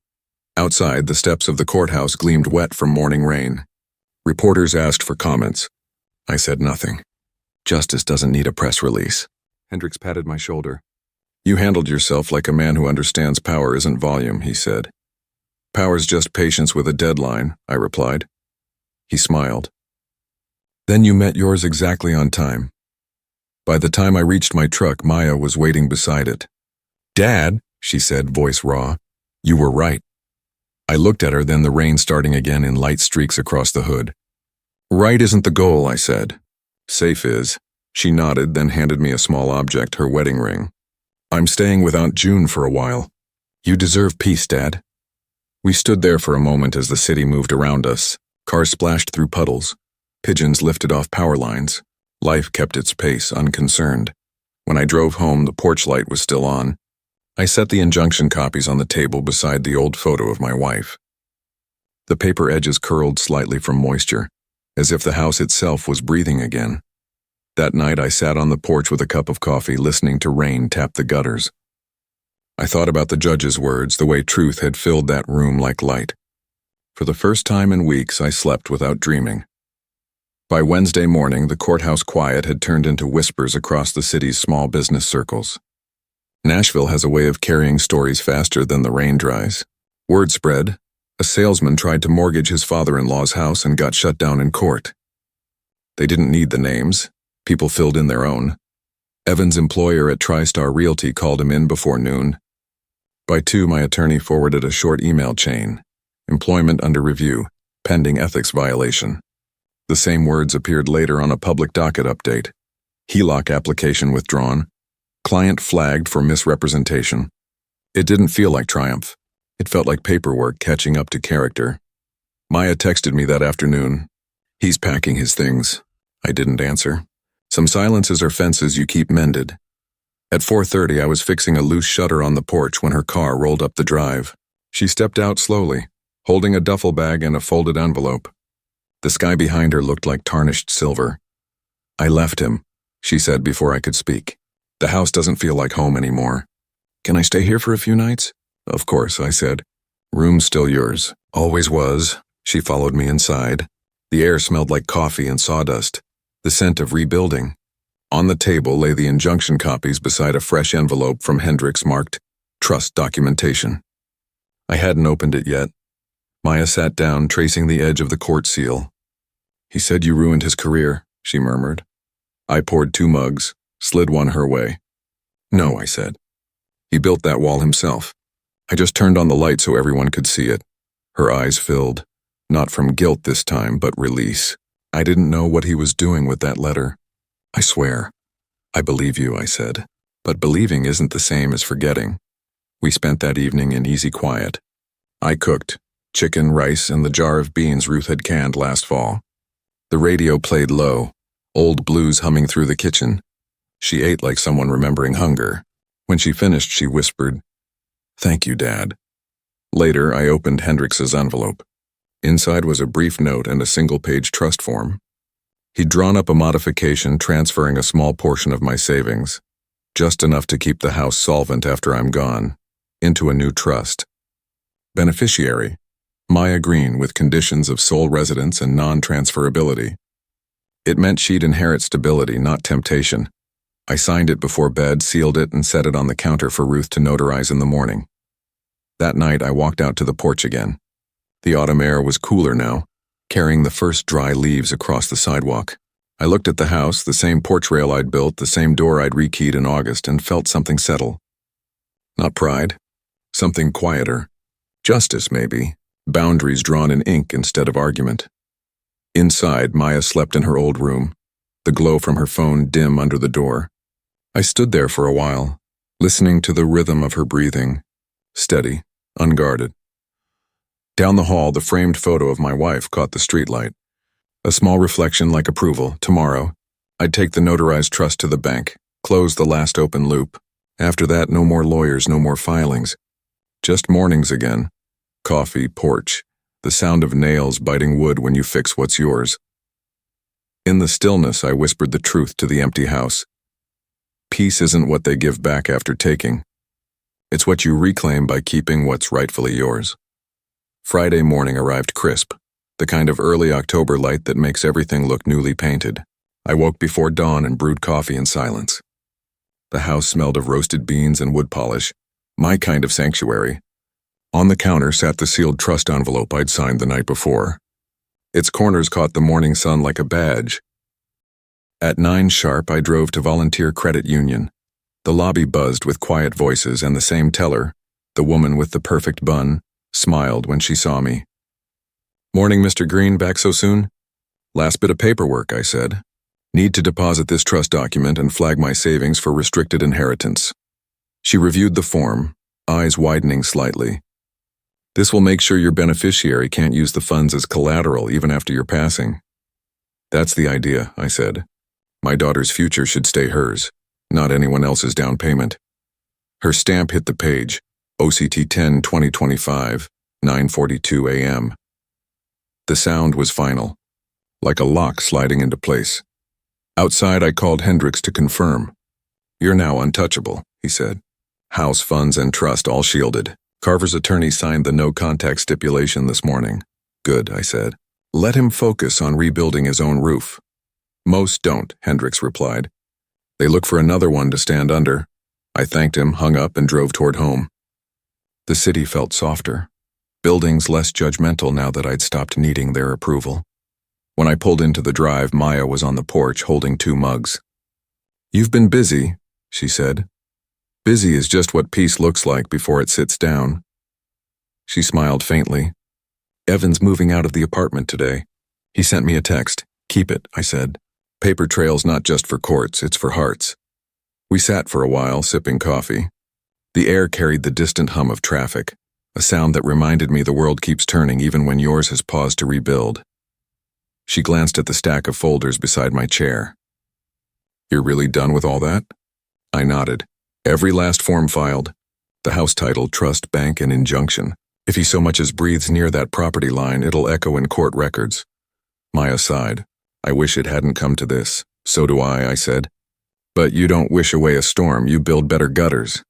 [SPEAKER 1] Outside, the steps of the courthouse gleamed wet from morning rain. Reporters asked for comments. I said nothing. Justice doesn't need a press release. Hendricks patted my shoulder. You handled yourself like a man who understands power isn't volume, he said. Power's just patience with a deadline, I replied. He smiled. Then you met yours exactly on time. By the time I reached my truck, Maya was waiting beside it. Dad, she said, voice raw, you were right. I looked at her, then the rain starting again in light streaks across the hood. Right isn't the goal, I said. Safe is. She nodded, then handed me a small object, her wedding ring. I'm staying with Aunt June for a while. You deserve peace, Dad. We stood there for a moment as the city moved around us. Cars splashed through puddles. Pigeons lifted off power lines. Life kept its pace, unconcerned. When I drove home, the porch light was still on. I set the injunction copies on the table beside the old photo of my wife. The paper edges curled slightly from moisture, as if the house itself was breathing again. That night I sat on the porch with a cup of coffee, listening to rain tap the gutters. I thought about the judge's words, the way truth had filled that room like light. For the first time in weeks, I slept without dreaming. By Wednesday morning, the courthouse quiet had turned into whispers across the city's small business circles. Nashville has a way of carrying stories faster than the rain dries. Word spread. A salesman tried to mortgage his father-in-law's house and got shut down in court. They didn't need the names. People filled in their own. Evan's employer at TriStar Realty called him in before noon. By 2, my attorney forwarded a short email chain. Employment under review, pending ethics violation. The same words appeared later on a public docket update. HELOC application withdrawn. Client flagged for misrepresentation. It didn't feel like triumph. It felt like paperwork catching up to character. Maya texted me that afternoon. He's packing his things. I didn't answer. Some silences are fences you keep mended. At 4:30, I was fixing a loose shutter on the porch when her car rolled up the drive. She stepped out slowly, holding a duffel bag and a folded envelope. The sky behind her looked like tarnished silver. I left him, she said before I could speak. The house doesn't feel like home anymore. Can I stay here for a few nights? Of course, I said. Room's still yours. Always was. She followed me inside. The air smelled like coffee and sawdust, the scent of rebuilding. On the table lay the injunction copies beside a fresh envelope from Hendricks marked Trust Documentation. I hadn't opened it yet. Maya sat down, tracing the edge of the court seal. He said you ruined his career, she murmured. I poured 2 mugs, slid one her way. No, I said. He built that wall himself. I just turned on the light so everyone could see it. Her eyes filled, not from guilt this time, but release. I didn't know what he was doing with that letter. I swear. I believe you, I said. But believing isn't the same as forgetting. We spent that evening in easy quiet. I cooked chicken, rice, and the jar of beans Ruth had canned last fall. The radio played low, old blues humming through the kitchen. She ate like someone remembering hunger. When she finished, she whispered, "Thank you, Dad." Later, I opened Hendricks's envelope. Inside was a brief note and a single-page trust form. He'd drawn up a modification transferring a small portion of my savings, just enough to keep the house solvent after I'm gone, into a new trust. Beneficiary, Maya Green, with conditions of sole residence and non-transferability. It meant she'd inherit stability, not temptation. I signed it before bed, sealed it, and set it on the counter for Ruth to notarize in the morning. That night, I walked out to the porch again. The autumn air was cooler now, carrying the first dry leaves across the sidewalk. I looked at the house, the same porch rail I'd built, the same door I'd rekeyed in August, and felt something settle. Not pride, something quieter. Justice, maybe. Boundaries drawn in ink instead of argument. Inside, Maya slept in her old room, the glow from her phone dim under the door. I stood there for a while, listening to the rhythm of her breathing, steady, unguarded. Down the hall, the framed photo of my wife caught the streetlight. A small reflection like approval. Tomorrow, I'd take the notarized trust to the bank, close the last open loop. After that, no more lawyers, no more filings. Just mornings again. Coffee, porch, the sound of nails biting wood when you fix what's yours. In the stillness, I whispered the truth to the empty house. Peace isn't what they give back after taking. It's what you reclaim by keeping what's rightfully yours. Friday morning arrived crisp, the kind of early October light that makes everything look newly painted. I woke before dawn and brewed coffee in silence. The house smelled of roasted beans and wood polish, my kind of sanctuary. On the counter sat the sealed trust envelope I'd signed the night before. Its corners caught the morning sun like a badge. At 9 sharp, I drove to Volunteer Credit Union. The lobby buzzed with quiet voices, and the same teller, the woman with the perfect bun, smiled when she saw me. "Morning, Mr. Green, back so soon?" "Last bit of paperwork," I said. "Need to deposit this trust document and flag my savings for restricted inheritance." She reviewed the form, eyes widening slightly. "This will make sure your beneficiary can't use the funds as collateral even after your passing." "That's the idea," I said. "My daughter's future should stay hers, not anyone else's down payment." Her stamp hit the page, OCT 10-2025, 9:42 a.m. The sound was final, like a lock sliding into place. Outside, I called Hendricks to confirm. "You're now untouchable," he said. "House funds and trust all shielded." Carver's attorney signed the no-contact stipulation this morning. "Good," I said. "Let him focus on rebuilding his own roof." "Most don't," Hendricks replied. "They look for another one to stand under." I thanked him, hung up, and drove toward home. The city felt softer. Buildings less judgmental now that I'd stopped needing their approval. When I pulled into the drive, Maya was on the porch holding 2 mugs. "You've been busy," she said. "Busy is just what peace looks like before it sits down." She smiled faintly. "Evan's moving out of the apartment today. He sent me a text. Keep it," I said. "Paper trail's not just for courts, it's for hearts." We sat for a while, sipping coffee. The air carried the distant hum of traffic, a sound that reminded me the world keeps turning even when yours has paused to rebuild. She glanced at the stack of folders beside my chair. "You're really done with all that?" I nodded. "Every last form filed. The house title, trust, bank, and injunction. If he so much as breathes near that property line, it'll echo in court records." Maya sighed. "I wish it hadn't come to this." So do I said. But you don't wish away a storm, you build better gutters.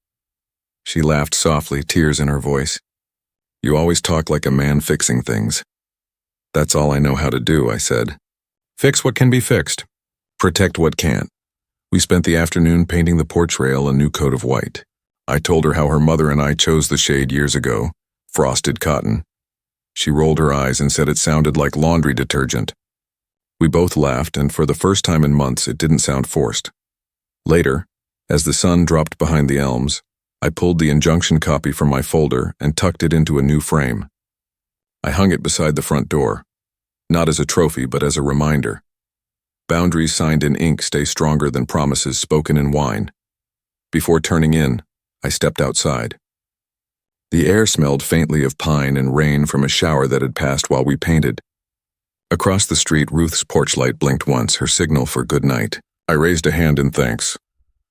[SPEAKER 1] She laughed softly, tears in her voice. You always talk like a man fixing things. That's all I know how to do, I said. Fix what can be fixed. Protect what can't. We spent the afternoon painting the porch rail a new coat of white. I told her how her mother and I chose the shade years ago, frosted cotton. She rolled her eyes and said it sounded like laundry detergent. We both laughed, and for the first time in months it didn't sound forced. Later, as the sun dropped behind the elms, I pulled the injunction copy from my folder and tucked it into a new frame. I hung it beside the front door, not as a trophy but as a reminder. Boundaries signed in ink stay stronger than promises spoken in wine. Before turning in, I stepped outside. The air smelled faintly of pine and rain from a shower that had passed while we painted. Across the street, Ruth's porch light blinked once, her signal for good night. I raised a hand in thanks.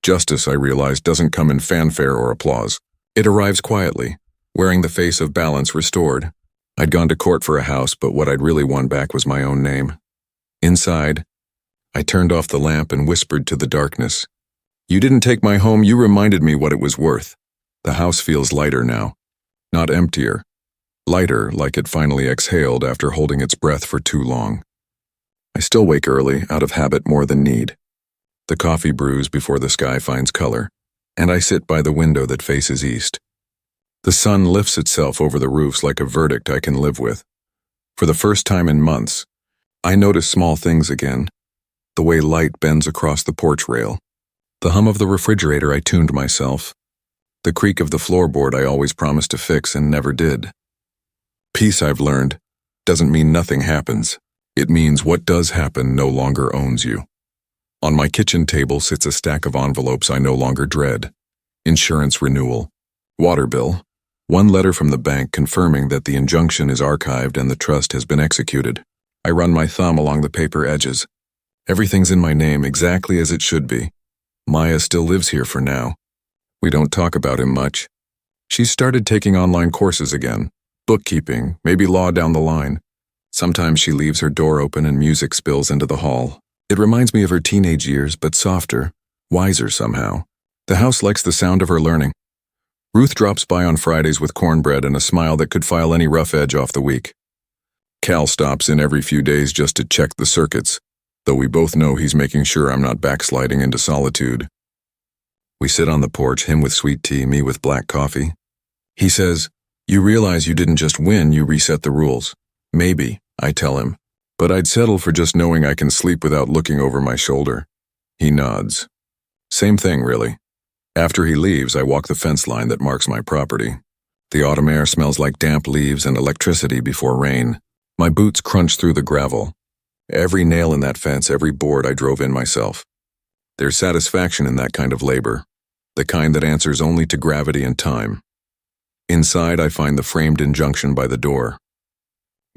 [SPEAKER 1] Justice, I realized, doesn't come in fanfare or applause. It arrives quietly, wearing the face of balance restored. I'd gone to court for a house, but what I'd really won back was my own name. Inside, I turned off the lamp and whispered to the darkness. You didn't take my home, you reminded me what it was worth. The house feels lighter now. Not emptier. Lighter, like it finally exhaled after holding its breath for too long. I still wake early, out of habit more than need. The coffee brews before the sky finds color, and I sit by the window that faces east. The sun lifts itself over the roofs like a verdict I can live with. For the first time in months, I notice small things again. The way light bends across the porch rail. The hum of the refrigerator I tuned myself. The creak of the floorboard I always promised to fix and never did. Peace, I've learned, doesn't mean nothing happens. It means what does happen no longer owns you. On my kitchen table sits a stack of envelopes I no longer dread. Insurance renewal. Water bill. One letter from the bank confirming that the injunction is archived and the trust has been executed. I run my thumb along the paper edges. Everything's in my name exactly as it should be. Maya still lives here for now. We don't talk about him much. She's started taking online courses again. Bookkeeping, maybe law down the line. Sometimes she leaves her door open and music spills into the hall. It reminds me of her teenage years, but softer, wiser somehow. The house likes the sound of her learning. Ruth drops by on Fridays with cornbread and a smile that could file any rough edge off the week. Cal stops in every few days just to check the circuits, though we both know he's making sure I'm not backsliding into solitude. We sit on the porch, him with sweet tea, me with black coffee. He says, "You realize you didn't just win, you reset the rules." "Maybe," I tell him, "but I'd settle for just knowing I can sleep without looking over my shoulder." He nods. Same thing, really. After he leaves, I walk the fence line that marks my property. The autumn air smells like damp leaves and electricity before rain. My boots crunch through the gravel. Every nail in that fence, every board I drove in myself. There's satisfaction in that kind of labor, the kind that answers only to gravity and time. Inside, I find the framed injunction by the door.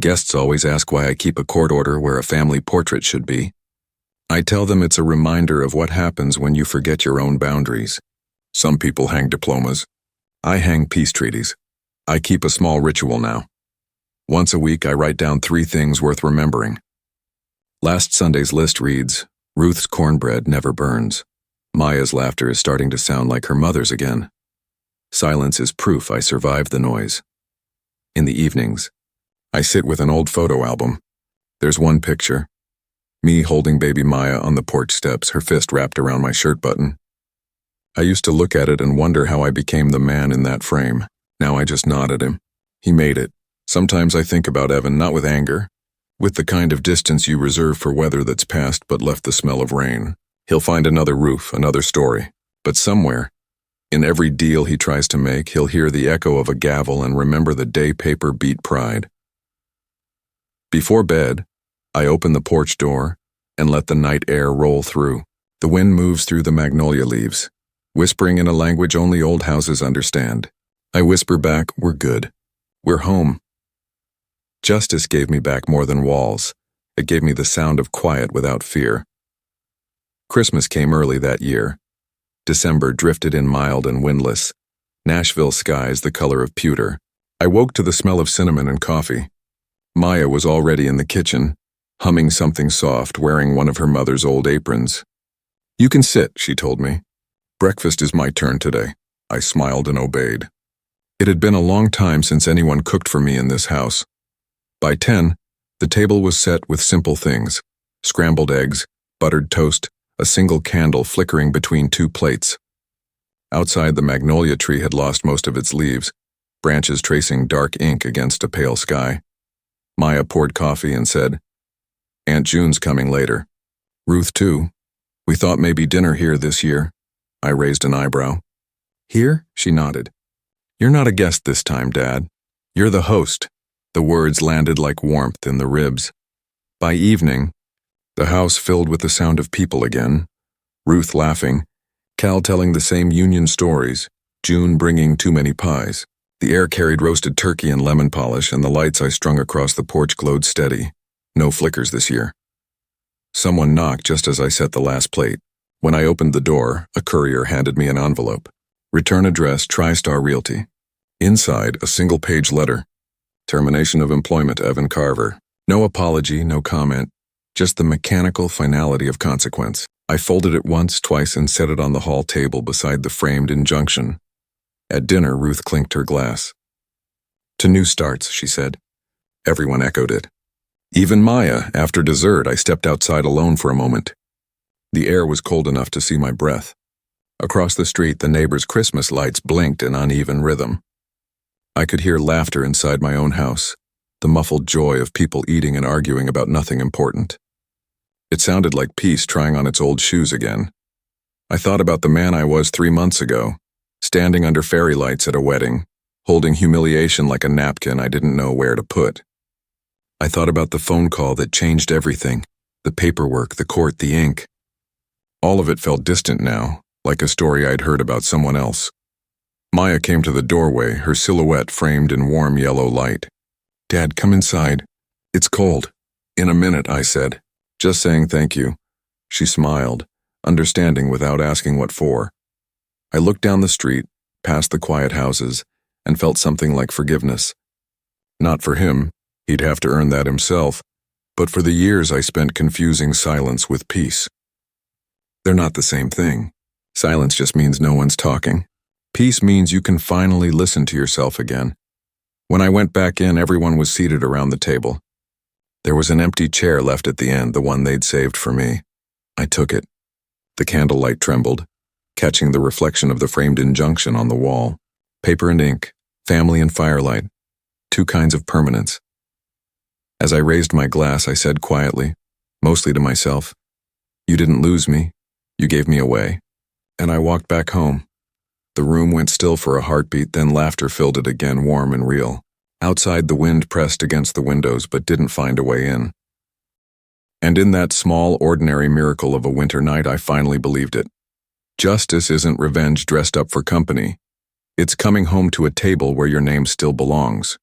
[SPEAKER 1] Guests always ask why I keep a court order where a family portrait should be. I tell them it's a reminder of what happens when you forget your own boundaries. Some people hang diplomas. I hang peace treaties. I keep a small ritual now. Once a week, I write down 3 things worth remembering. Last Sunday's list reads, Ruth's cornbread never burns. Maya's laughter is starting to sound like her mother's again. Silence is proof I survived the noise. In the evenings, I sit with an old photo album. There's one picture. Me holding baby Maya on the porch steps, her fist wrapped around my shirt button. I used to look at it and wonder how I became the man in that frame. Now I just nod at him. He made it. Sometimes I think about Evan, not with anger, with the kind of distance you reserve for weather that's passed but left the smell of rain. He'll find another roof, another story. But somewhere, in every deal he tries to make, he'll hear the echo of a gavel and remember the day paper beat pride. Before bed, I open the porch door and let the night air roll through. The wind moves through the magnolia leaves, whispering in a language only old houses understand. I whisper back, we're good. We're home. Justice gave me back more than walls. It gave me the sound of quiet without fear. Christmas came early that year. December drifted in mild and windless. Nashville skies the color of pewter. I woke to the smell of cinnamon and coffee. Maya was already in the kitchen. humming something soft, wearing one of her mother's old aprons. "You can sit," she told me. "Breakfast is my turn today." I smiled and obeyed. It had been a long time since anyone cooked for me in this house. By 10, the table was set with simple things: scrambled eggs, buttered toast, a single candle flickering between two plates. Outside, the magnolia tree had lost most of its leaves, branches tracing dark ink against a pale sky. Maya poured coffee and said, "Aunt June's coming later. Ruth too. We thought maybe dinner here this year." I raised an eyebrow. "Here?" She nodded. "You're not a guest this time, Dad. You're the host." The words landed like warmth in the ribs. By evening, the house filled with the sound of people again. Ruth laughing, Cal telling the same union stories, June bringing too many pies. The air carried roasted turkey and lemon polish, and the lights I strung across the porch glowed steady. No flickers this year. Someone knocked just as I set the last plate. When I opened the door, a courier handed me an envelope. Return address, TriStar Realty. Inside, a single-page letter. Termination of employment, Evan Carver. No apology, no comment, just the mechanical finality of consequence. I folded it once, twice, and set it on the hall table beside the framed injunction. At dinner, Ruth clinked her glass. "To new starts," she said. Everyone echoed it. Even Maya. After dessert, I stepped outside alone for a moment. The air was cold enough to see my breath. Across the street, the neighbors' Christmas lights blinked in uneven rhythm. I could hear laughter inside my own house, the muffled joy of people eating and arguing about nothing important. It sounded like peace trying on its old shoes again. I thought about the man I was 3 months ago, standing under fairy lights at a wedding, holding humiliation like a napkin I didn't know where to put. I thought about the phone call that changed everything, the paperwork, the court, the ink. All of it felt distant now, like a story I'd heard about someone else. Maya came to the doorway, her silhouette framed in warm yellow light. "Dad, come inside. It's cold." "In a minute," I said, just saying thank you. She smiled, understanding without asking what for. I looked down the street, past the quiet houses, and felt something like forgiveness. Not for him, he'd have to earn that himself, but for the years I spent confusing silence with peace. They're not the same thing. Silence just means no one's talking. Peace means you can finally listen to yourself again. When I went back in, everyone was seated around the table. There was an empty chair left at the end, the one they'd saved for me. I took it. The candlelight trembled, catching the reflection of the framed injunction on the wall. Paper and ink, family and firelight, 2 kinds of permanence. As I raised my glass, I said quietly, mostly to myself, "You didn't lose me. You gave me away." And I walked back home. The room went still for a heartbeat, then laughter filled it again, warm and real. Outside, the wind pressed against the windows but didn't find a way in. And in that small, ordinary miracle of a winter night, I finally believed it. Justice isn't revenge dressed up for company. It's coming home to a table where your name still belongs.